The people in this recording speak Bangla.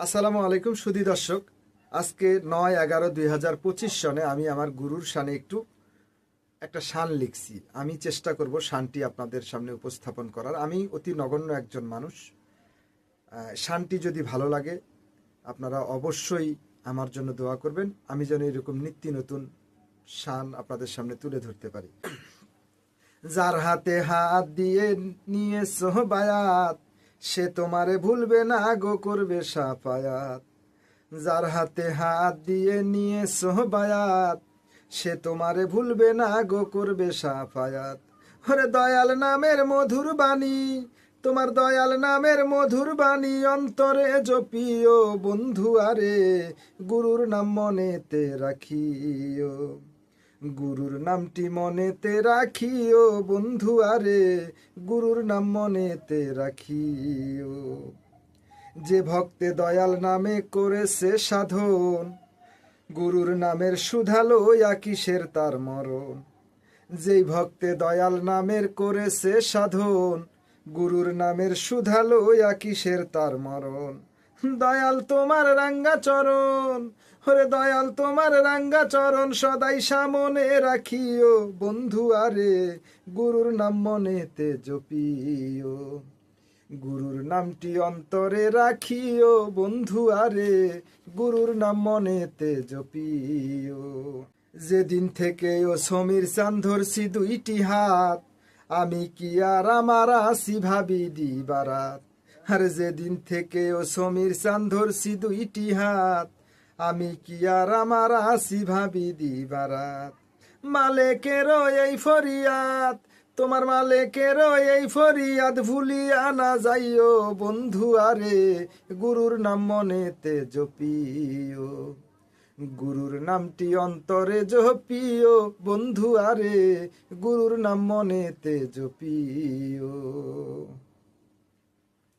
আসসালামু আলাইকুম সুধী দর্শক। আজকে 9/11/2025 সনে আমি আমার গুরুর শানে একটা শান লিখছি। আমি চেষ্টা করব শানটি আপনাদের সামনে উপস্থাপন করার। আমি অতি নগণ্য একজন মানুষ। শানটি যদি ভালো লাগে আপনারা অবশ্যই আমার জন্য দোয়া করবেন, আমি যেন এরকম নিত্য নতুন শান আপনাদের সামনে তুলে ধরতে পারি। যার হাতে হাত দিয়ে নিয়ে সোহবায়াত, সে তোমারে ভুলবে না গো, করবে সাফায়াত। যার হাতে হাত দিয়ে নিয়ে সোহবায়াত, সে তোমারে ভুলবে না গো, করবে সাফায়াত। ওরে দয়াল নামের মধুর বাণী, তোমার দয়াল নামের মধুর বাণী অন্তরে জপিও বন্ধু আরে, গুরুর নাম মনেতে রাখিও। গুরুর নামটি মনেতে রাখিও বন্ধু আরে, গুরুর নাম মনেতে রাখিও। যে ভক্তে দয়াল নামে করেছে সাধন, গুরুর নামের সুধালো কিসের তার মরণ। যেই ভক্তে দয়াল নামের করেছে সাধন, গুরুর নামের সুধালো কিসের তার মরণ। দয়াল তোমার রাঙ্গা চরণ, ওরে দয়াল তোমার রাঙ্গা চরণ সদাই সামনে রাখিও বন্ধু আরে, গুরুর নাম মনেতে জপিও। গুরুর নামটি অন্তরে রাখিও বন্ধু আরে, গুরুর নাম মনেতে জপিও। যেদিন থেকে ও সমীর চাঁদ ধরছি দুইটি হাত, আমি কি আর আমার আসি ভাবি দিবারাত। আর যেদিন থেকে ও সমীর চাঁদ ধরছি দুইটি হাত, আমি কি আর আমার আসি ভাবি দিবারাত। মালেকেরও এই ফরিয়াদ, তোমার মালেকেরও এই ফরিয়াদ ভুলিয়া না যাইও বন্ধু আরে, গুরুর নাম মনেতে জপিও। গুরুর নামটি অন্তরে জপিও বন্ধু আরে, গুরুর নাম মনেতে জপিও।